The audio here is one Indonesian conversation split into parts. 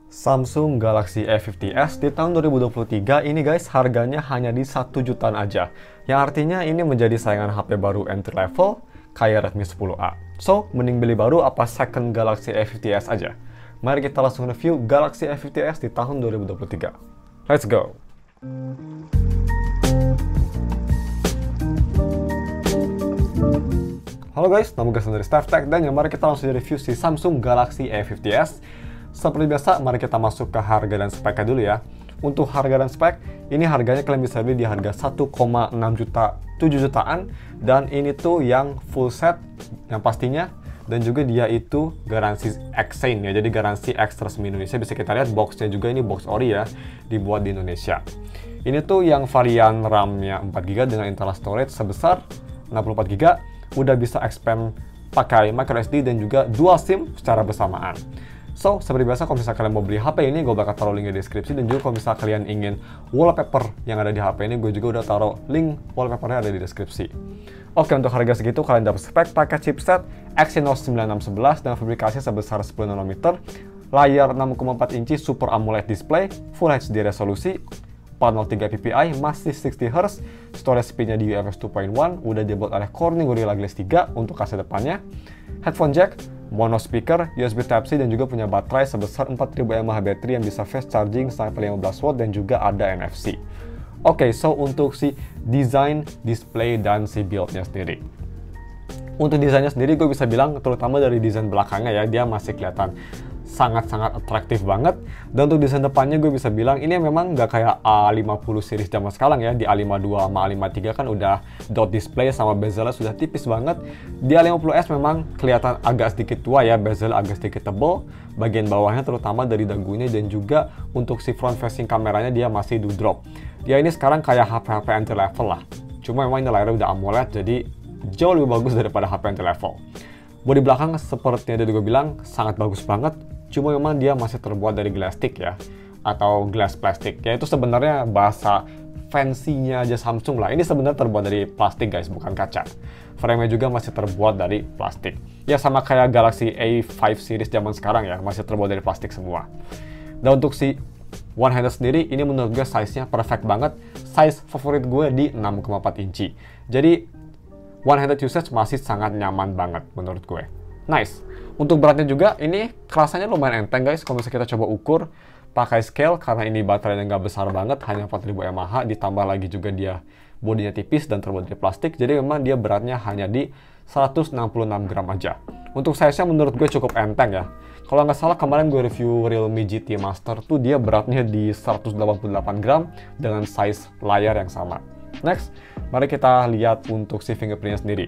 Samsung Galaxy A50s di tahun 2023 ini guys harganya hanya di 1 jutaan aja. Yang artinya ini menjadi saingan HP baru entry level kayak Redmi 10A. So, mending beli baru apa second Galaxy A50s aja? Mari kita langsung review Galaxy A50s di tahun 2023. Let's go! Halo guys, nama gue dari StefTech dan mari kita langsung review si Samsung Galaxy A50s. Seperti biasa, mari kita masuk ke harga dan speknya dulu ya. Untuk harga dan spek, ini harganya kalian bisa beli di harga 1,6 juta, 7 jutaan. Dan ini tuh yang full set, yang pastinya. Dan juga dia itu garansi exchange ya, jadi garansi X resmi Indonesia. Bisa kita lihat boxnya juga, ini box ori ya, dibuat di Indonesia. Ini tuh yang varian RAM-nya 4GB dengan internal storage sebesar 64GB. Udah bisa expand pakai microSD dan juga dual SIM secara bersamaan. So, seperti biasa kalau misalnya kalian mau beli HP ini, gue bakal taruh link di deskripsi. Dan juga kalau misalnya kalian ingin wallpaper yang ada di HP ini, gue juga udah taruh link wallpapernya ada di deskripsi. Oke, untuk harga segitu kalian dapat spek pakai chipset Exynos 9611 dan fabrikasi sebesar 10 nm, layar 6,4 inci Super AMOLED display, Full HD resolusi, 403 ppi, masih 60Hz, storage speed-nya di UFS 2.1, udah dibuat oleh Corning Gorilla Glass 3 untuk kaca depannya, headphone jack, mono speaker, USB Type-C, dan juga punya baterai sebesar 4000 mAh baterai yang bisa fast charging sampai 15 watt dan juga ada NFC. Oke, so untuk si desain, display, dan si build-nya sendiri. Untuk desainnya sendiri gue bisa bilang, terutama dari desain belakangnya ya, dia masih kelihatan sangat-sangat atraktif banget. Dan untuk desain depannya gue bisa bilang ini memang nggak kayak A50 series zaman sekarang ya. Di A52 sama A53 kan udah dot display sama bezelnya sudah tipis banget. Di A50s memang kelihatan agak sedikit tua ya, bezel agak sedikit tebal. Bagian bawahnya terutama dari dagunya, dan juga untuk si front facing kameranya dia masih do drop. Dia ini sekarang kayak HP-HP entry level lah. Cuma memang ini layarnya udah AMOLED jadi jauh lebih bagus daripada HP entry level. Bodi belakang seperti yang tadi gue bilang sangat bagus banget. Cuma memang dia masih terbuat dari glass stick ya, atau glass plastik. Ya itu sebenarnya bahasa fancy-nya aja Samsung lah. Ini sebenarnya terbuat dari plastik guys, bukan kaca. Frame-nya juga masih terbuat dari plastik. Ya sama kayak Galaxy A5 series zaman sekarang ya, masih terbuat dari plastik semua. Dan untuk si one-handed sendiri, ini menurut gue size-nya perfect banget. Size favorit gue di 6,4 inci. Jadi one-handed usage masih sangat nyaman banget menurut gue. Nice. Untuk beratnya juga, ini kerasanya lumayan enteng guys. Kalau misalnya kita coba ukur pakai scale, karena ini baterainya nggak besar banget, hanya 4000 mAh, ditambah lagi juga dia bodinya tipis dan terbuat dari plastik. Jadi memang dia beratnya hanya di 166 gram aja. Untuk size-nya menurut gue cukup enteng ya. Kalau nggak salah kemarin gue review Realme GT Master tuh dia beratnya di 188 gram dengan size layar yang sama. Next, mari kita lihat untuk si fingerprint-nya sendiri.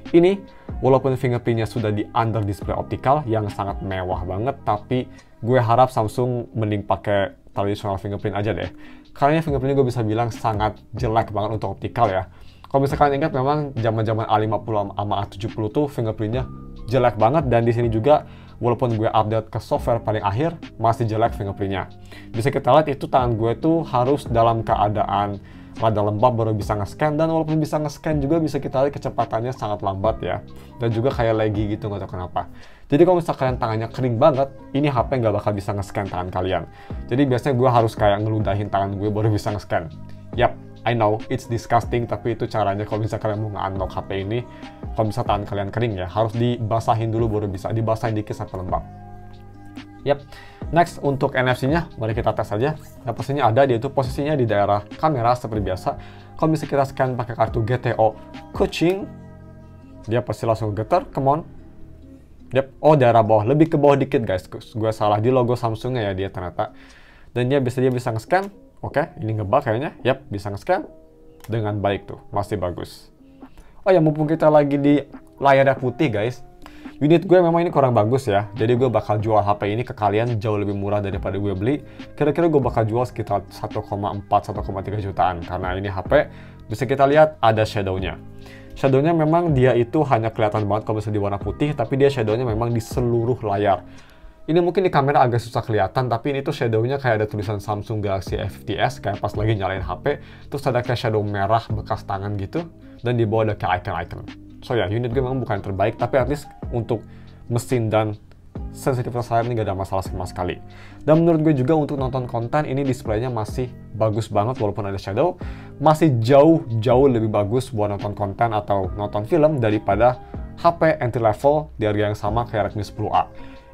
Ini, walaupun fingerprint-nya sudah di under display optikal yang sangat mewah banget, tapi gue harap Samsung mending pakai tradisional fingerprint aja deh. Karena fingerprint gue bisa bilang sangat jelek banget untuk optikal ya. Kalau misalkan ingat memang zaman-zaman A50 sama A70 tuh fingerprint-nya jelek banget, dan di sini juga walaupun gue update ke software paling akhir masih jelek fingerprint-nya. Bisa kita lihat itu tangan gue tuh harus dalam keadaan rada lembab baru bisa nge-scan, dan walaupun bisa nge-scan juga bisa kita lihat kecepatannya sangat lambat ya, dan juga kayak laggy gitu, nggak tahu kenapa. Jadi kalau misalkan kalian tangannya kering banget, ini HP nggak bakal bisa nge-scan tangan kalian. Jadi biasanya gue harus kayak ngeludahin tangan gue baru bisa nge-scan. Yap, I know it's disgusting, tapi itu caranya kalau misalkan kalian mau nge-unlock HP ini. Kalau misalkan tangan kalian kering ya, harus dibasahin dulu baru bisa, dibasahin dikit sampai lembab. Yap. Next, untuk NFC-nya, mari kita tes aja. Nah, posisinya ada, dia itu posisinya di daerah kamera seperti biasa. Kalau bisa kita scan pakai kartu GTO Kucing, dia pasti langsung getar, come on. Yap, oh daerah bawah, lebih ke bawah dikit guys. Gue salah di logo Samsungnya ya dia ternyata. Dan dia bisa nge-scan. Oke, ini ngebug kayaknya. Yap, bisa nge-scan dengan baik tuh, masih bagus. Oh ya, mumpung kita lagi di layarnya putih guys. Unit gue memang ini kurang bagus ya, jadi gue bakal jual HP ini ke kalian jauh lebih murah daripada gue beli. Kira-kira gue bakal jual sekitar 1,4-1,3 jutaan, karena ini HP bisa kita lihat ada shadow-nya. Shadow-nya memang dia itu hanya kelihatan banget kalau misalnya di warna putih, tapi dia shadow-nya memang di seluruh layar. Ini mungkin di kamera agak susah kelihatan, tapi ini tuh shadow-nya kayak ada tulisan Samsung Galaxy A50s, kayak pas lagi nyalain HP, terus ada kayak shadow merah bekas tangan gitu, dan di bawah ada kayak icon-icon. So ya, unit gue memang bukan terbaik, tapi at least untuk mesin dan sensitivitas layar ini gak ada masalah sama sekali. Dan menurut gue juga untuk nonton konten ini displaynya masih bagus banget walaupun ada shadow. Masih jauh lebih bagus buat nonton konten atau nonton film daripada HP entry level di harga yang sama kayak Redmi 10A.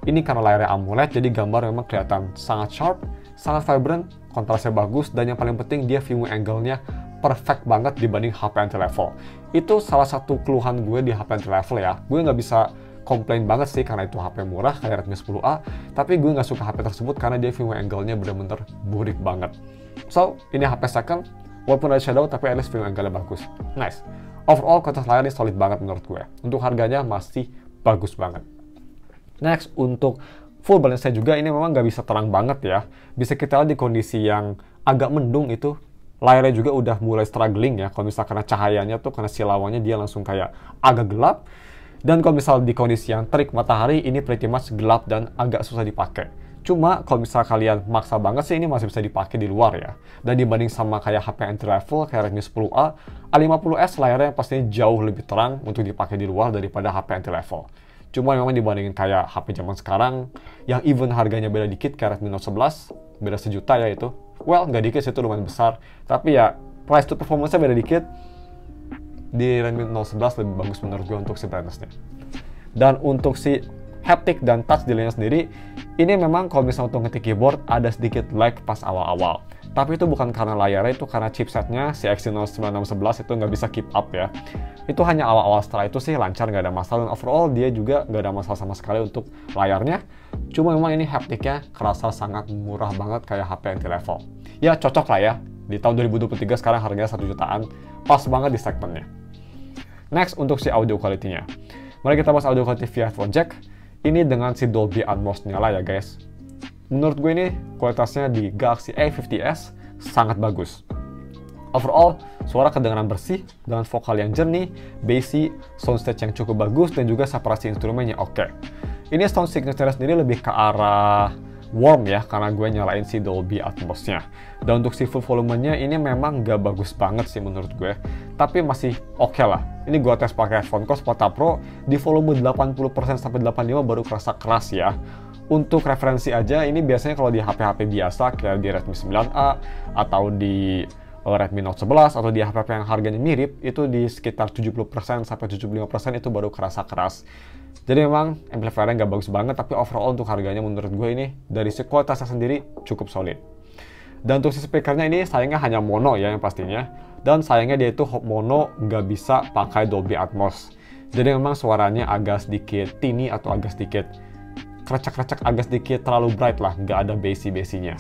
Ini karena layarnya AMOLED, jadi gambar memang kelihatan sangat sharp, sangat vibrant, kontrasnya bagus, dan yang paling penting dia viewing angle-nya perfect banget dibanding HP entry level. Itu salah satu keluhan gue di HP entry level ya. Gue nggak bisa komplain banget sih karena itu HP murah kayak Redmi 10A, tapi gue nggak suka HP tersebut karena dia viewing angle-nya bener-bener burik banget. So, ini HP second, walaupun ada shadow, tapi at least viewing angle-nya bagus. Nice. Overall, kualitas layar ini solid banget menurut gue. Untuk harganya masih bagus banget. Next, untuk full balance-nya juga ini memang nggak bisa terang banget ya. Bisa kita lihat di kondisi yang agak mendung itu, layarnya juga udah mulai struggling ya. Kalau misalnya karena cahayanya tuh, karena silauannya dia langsung kayak agak gelap. Dan kalau misalnya di kondisi yang terik matahari, ini pretty much gelap dan agak susah dipakai. Cuma kalau misalnya kalian maksa banget sih, ini masih bisa dipakai di luar ya. Dan dibanding sama kayak HP entry level, kayak Redmi 10A, A50s layarnya pastinya jauh lebih terang untuk dipakai di luar daripada HP entry level. Cuma memang dibandingin kayak HP zaman sekarang, yang even harganya beda dikit kayak Redmi Note 11, beda sejuta ya itu. Well, nggak dikit sih, itu lumayan besar. Tapi ya, price to performance-nya beda dikit. Di Redmi Note 11 lebih bagus menurut gue untuk si brightness-nya. Dan untuk si haptic dan touch delay-nya sendiri, ini memang kalau misalnya untuk ngetik keyboard ada sedikit lag pas awal-awal. Tapi itu bukan karena layarnya, itu karena chipsetnya si Exynos 9611 itu nggak bisa keep up ya. Itu hanya awal-awal, setelah itu sih lancar, nggak ada masalah. Dan overall dia juga nggak ada masalah sama sekali untuk layarnya. Cuma memang ini hapticnya kerasa sangat murah banget kayak HP entry level. Ya cocok lah ya, di tahun 2023 sekarang harganya 1 jutaan, pas banget di segmennya. Next, untuk si audio quality-nya. Mari kita bahas audio quality via headphone jack. Ini dengan si Dolby Atmos-nya lah ya guys. Menurut gue ini kualitasnya di Galaxy A50s sangat bagus. Overall, suara kedengaran bersih dengan vokal yang jernih, bassy, soundstage yang cukup bagus, dan juga separasi instrumennya oke. Ini sound signature sendiri lebih ke arah warm ya, karena gue nyalain si Dolby Atmos-nya. Dan untuk si full volumenya ini memang gak bagus banget sih menurut gue, tapi masih oke lah. Ini gue tes pakai headphone Cos Pota Pro di volume 80% sampai 85 baru kerasa keras ya. Untuk referensi aja, ini biasanya kalau di HP-HP biasa kayak di Redmi 9A atau di Redmi Note 11 atau di HP yang harganya mirip, itu di sekitar 70% sampai 75% itu baru kerasa keras. Jadi memang amplifiernya nggak bagus banget, tapi overall untuk harganya menurut gue ini dari kualitasnya sendiri cukup solid. Dan untuk si speakernya ini sayangnya hanya mono ya yang pastinya. Dan sayangnya dia itu mono, nggak bisa pakai Dolby Atmos. Jadi memang suaranya agak sedikit tinny atau agak sedikit krecek-krecek, agak sedikit terlalu bright lah, nggak ada bassy-bassy-nya.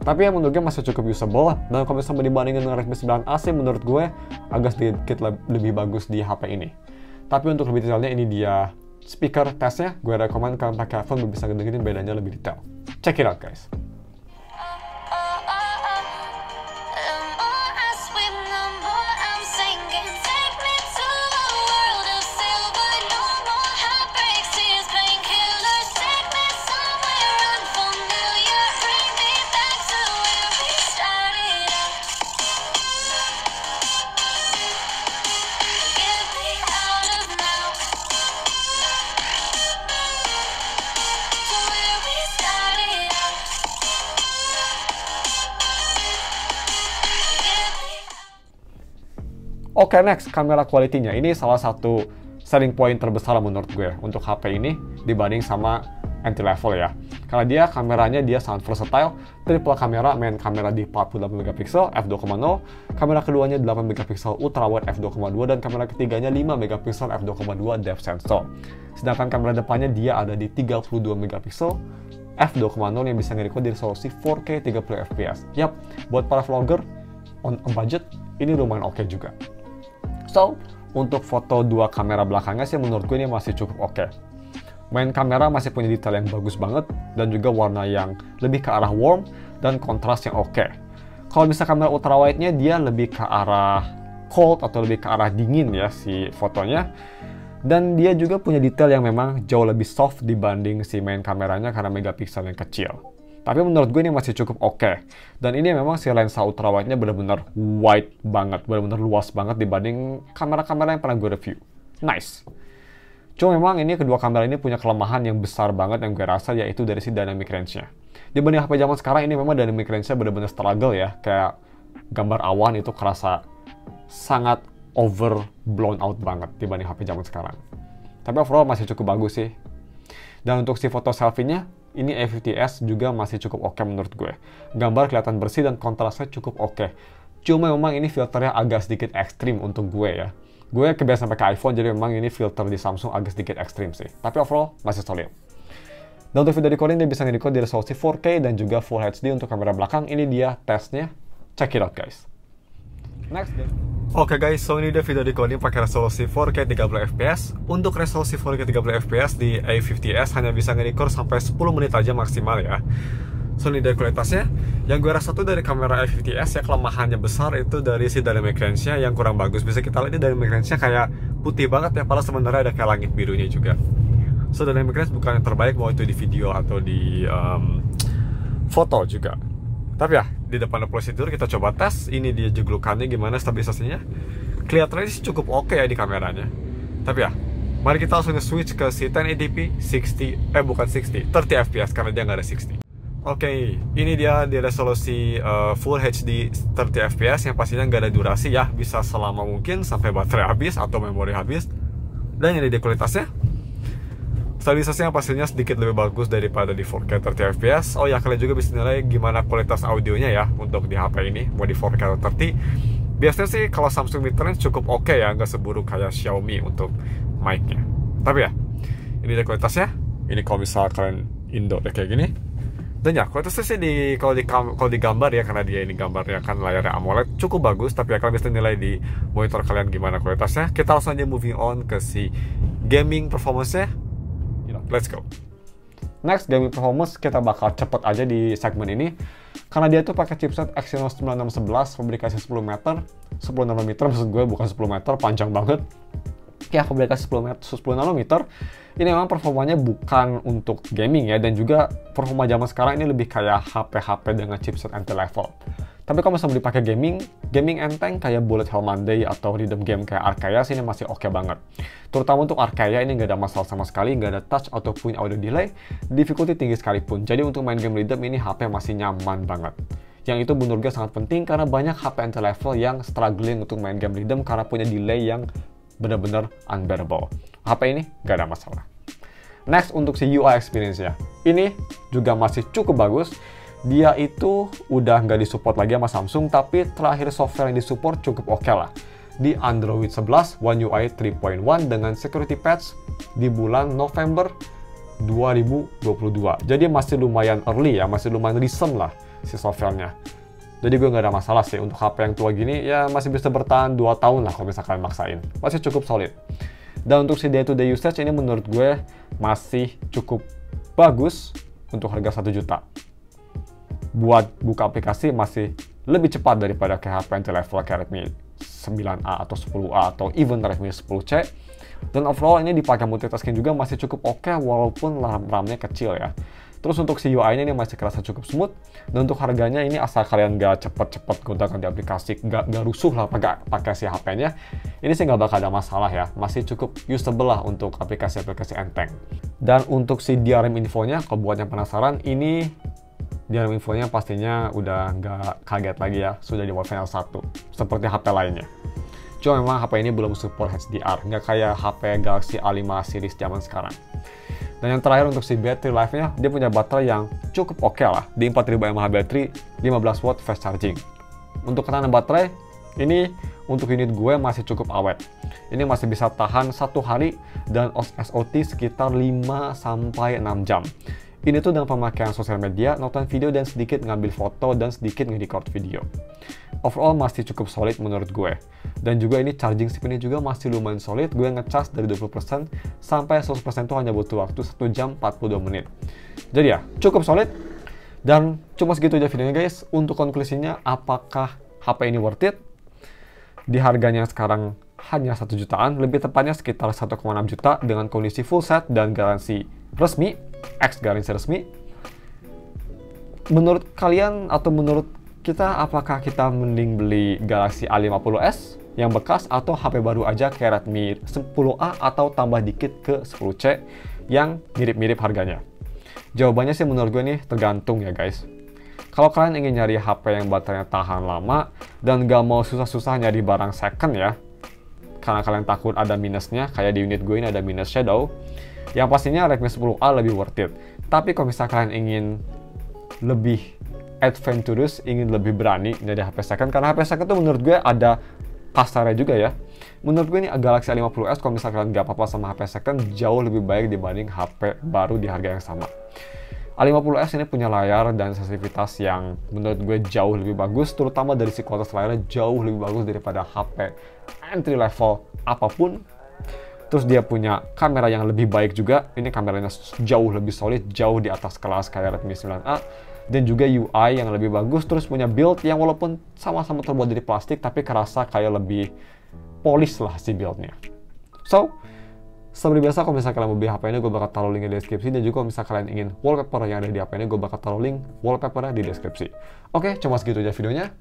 Tapi yang menurut gue masih cukup usable, dan kalau misalnya dibandingin dengan Redmi 9A sih menurut gue agak sedikit lebih bagus di HP ini. Tapi untuk lebih detailnya ini dia speaker testnya, gue rekomen kalian pakai headphone bisa ngedengerin bedanya lebih detail. Check it out guys. Oke, next, kamera quality-nya. Ini salah satu selling point terbesar menurut gue untuk HP ini dibanding sama entry level ya. Karena dia kameranya dia sangat versatile, triple kamera, main kamera di 48 megapiksel f2.0, kamera keduanya 8 megapiksel ultra wide f2.2, dan kamera ketiganya 5 megapiksel f2.2 depth sensor. Sedangkan kamera depannya dia ada di 32 megapiksel f2.0 yang bisa nge-record di resolusi 4K 30 fps. Yap, buat para vlogger on a budget ini lumayan oke juga. So, untuk foto dua kamera belakangnya sih menurut gue ini masih cukup oke. Main kamera masih punya detail yang bagus banget, dan juga warna yang lebih ke arah warm, dan kontras yang oke. Kalau misalnya kamera ultrawide-nya dia lebih ke arah cold atau lebih ke arah dingin ya si fotonya. Dan dia juga punya detail yang memang jauh lebih soft dibanding si main kameranya karena megapiksel yang kecil. Tapi menurut gue ini masih cukup oke. Dan ini memang si lensa ultrawide-nya benar-benar wide banget, benar-benar luas banget dibanding kamera-kamera yang pernah gue review. Nice. Cuma memang ini kedua kamera ini punya kelemahan yang besar banget yang gue rasa, yaitu dari si dynamic range-nya. Dibanding HP zaman sekarang, ini memang dynamic range-nya bener-bener struggle ya. Kayak gambar awan itu kerasa sangat overblown out banget dibanding HP zaman sekarang. Tapi overall masih cukup bagus sih. Dan untuk si foto selfie-nya, ini A50s juga masih cukup oke menurut gue. Gambar kelihatan bersih dan kontrasnya cukup oke. Cuma memang ini filternya agak sedikit ekstrim untuk gue ya. Gue kebiasaan pakai iPhone, jadi memang ini filter di Samsung agak sedikit ekstrim sih. Tapi overall masih solid. Dan untuk video recording, dia bisa nge-record di resolusi 4K dan juga Full HD untuk kamera belakang. Ini dia tesnya. Check it out guys. Next. Oke guys, so ini dia video recording pakai resolusi 4K 30fps. Untuk resolusi 4K 30fps di A50s hanya bisa nge-record sampai 10 menit aja maksimal ya. So ini dari kualitasnya. Yang gue rasa tuh dari kamera A50s ya, kelemahannya besar itu dari si dynamic range-nya yang kurang bagus. Bisa kita lihat ini dynamic range-nya kayak putih banget ya, padahal sebenarnya ada kayak langit birunya juga. So dynamic range bukan yang terbaik mau itu di video atau di foto juga. Tapi ya, di depan prosedur kita coba tes. Ini dia jeglukannya gimana, stabilisasinya. Kelihatannya sih cukup oke ya di kameranya. Tapi ya, mari kita langsung switch ke si 1080p 30 fps karena dia nggak ada 60. Oke, ini dia di resolusi Full HD 30 fps yang pastinya nggak ada durasi ya. Bisa selama mungkin sampai baterai habis atau memori habis. Dan ini dia kualitasnya. Stabilisasinya pastinya sedikit lebih bagus daripada di 4K 30 fps. Oh ya, kalian juga bisa nilai gimana kualitas audionya ya untuk di HP ini, mau di 4K atau 30. Biasanya sih kalau Samsung mid-range cukup oke ya, nggak seburuk kayak Xiaomi untuk mic-nya. Tapi ya, ini dia kualitasnya. Ini kalau misal kalian Indo kayak gini. Dan ya, kualitasnya sih kalau di gambar ya, karena dia ini gambarnya kan layarnya AMOLED, cukup bagus. Tapi ya kalian bisa nilai di monitor kalian gimana kualitasnya. Kita langsung aja moving on ke si gaming performance-nya. Let's go. Next, gaming performance kita bakal cepet aja di segmen ini karena dia tuh pakai chipset Exynos 9611 fabrikasi 10 nanometer maksud gue, bukan 10 meter, panjang banget ya, fabrikasi 10 nanometer. Ini memang performanya bukan untuk gaming ya, dan juga performa zaman sekarang ini lebih kayak HP-HP dengan chipset entry level. Tapi kalau misalnya dipakai gaming enteng kayak Bullet Hell Monday atau rhythm game kayak Archaea sih ini masih oke banget. Terutama untuk Archaea ini nggak ada masalah sama sekali, nggak ada touch ataupun audio delay, difficulty tinggi sekalipun. Jadi untuk main game rhythm ini HP masih nyaman banget. Yang itu menurut gue sangat penting karena banyak HP entry level yang struggling untuk main game rhythm karena punya delay yang benar-benar unbearable. HP ini nggak ada masalah. Next, untuk si UI experience-nya. Ini juga masih cukup bagus. Dia itu udah nggak disupport lagi sama Samsung, tapi terakhir software yang disupport cukup oke lah. Di Android 11, One UI 3.1 dengan security patch di bulan November 2022. Jadi masih lumayan early ya, masih lumayan recent lah si softwarenya. Jadi gue nggak ada masalah sih untuk HP yang tua gini, ya masih bisa bertahan 2 tahun lah kalau misalkan maksain. Masih cukup solid. Dan untuk si day-to-day usage ini menurut gue masih cukup bagus untuk harga 1 juta. Buat buka aplikasi masih lebih cepat daripada kayak HP entry level kayak Redmi 9A atau 10A atau even Redmi 10C. Dan overall ini dipakai multitasking juga masih cukup oke walaupun RAM-nya kecil ya. Terus untuk si UI-nya ini masih kerasa cukup smooth. Dan untuk harganya ini asal kalian nggak cepet-cepet gonta-ganti aplikasi, nggak rusuh lah pakai si HP-nya, ini sih nggak bakal ada masalah ya. Masih cukup usable lah untuk aplikasi-aplikasi enteng. Dan untuk si DRM infonya, kalau buat yang penasaran, ini DRM infonya pastinya udah nggak kaget lagi ya, sudah di Final 1, seperti HP lainnya. Cuma memang HP ini belum support HDR, nggak kayak HP Galaxy A5 series zaman sekarang. Dan yang terakhir untuk si battery life-nya, dia punya baterai yang cukup oke lah. Di 4000 mAh baterai, 15 watt fast charging. Untuk ketahanan baterai, ini untuk unit gue masih cukup awet. Ini masih bisa tahan 1 hari dan SOT sekitar 5-6 jam. Ini tuh dengan pemakaian sosial media, nonton video, dan sedikit ngambil foto, dan sedikit nge-record video. Overall masih cukup solid menurut gue. Dan juga ini charging speed-nya juga masih lumayan solid. Gue ngecas dari 20% sampai 100% itu hanya butuh waktu 1 jam 42 menit. Jadi ya, cukup solid. Dan cuma segitu aja videonya guys. Untuk konklusinya, apakah HP ini worth it? Di harganya sekarang hanya 1 jutaan, lebih tepatnya sekitar 1,6 juta dengan kondisi full set dan garansi resmi, garansi resmi. Menurut kalian atau menurut kita, apakah kita mending beli Galaxy A50s yang bekas atau HP baru aja kayak Redmi 10A atau tambah dikit ke 10C yang mirip-mirip harganya? Jawabannya sih menurut gue nih tergantung ya guys. Kalau kalian ingin nyari HP yang baterainya tahan lama dan gak mau susah-susah nyari barang second ya, karena kalian takut ada minusnya, kayak di unit gue ini ada minus shadow, yang pastinya Redmi 10A lebih worth it. Tapi kalau misalnya kalian ingin lebih adventurous, ingin lebih berani nyari HP second, karena HP second tuh menurut gue ada kasarnya juga ya. Menurut gue ini Galaxy A50s kalau misalnya kalian gak apa-apa sama HP second, jauh lebih baik dibanding HP baru di harga yang sama. A50s ini punya layar dan sensitivitas yang menurut gue jauh lebih bagus, terutama dari si kualitas layarnya jauh lebih bagus daripada HP entry level apapun. Terus dia punya kamera yang lebih baik juga, ini kameranya jauh lebih solid, jauh di atas kelas kayak Redmi 9A. Dan juga UI yang lebih bagus, terus punya build yang walaupun sama-sama terbuat dari plastik, tapi kerasa kayak lebih polish lah si buildnya. So, seperti biasa kalau misalnya kalian mau beli HP ini, gue bakal taruh link di deskripsi. Dan juga kalau misalnya kalian ingin wallpaper yang ada di HP ini, gue bakal taruh link wallpapernya di deskripsi. Oke, cuma segitu aja videonya.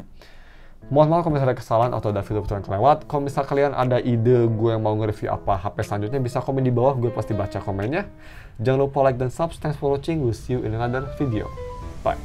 Mohon maaf kalau misalnya ada kesalahan atau ada video yang kelewat. Kalau misalnya kalian ada ide gue yang mau nge-review apa HP selanjutnya, bisa komen di bawah, gue pasti baca komennya. Jangan lupa like dan subscribe. Thanks for watching, we'll see you in another video. Bye.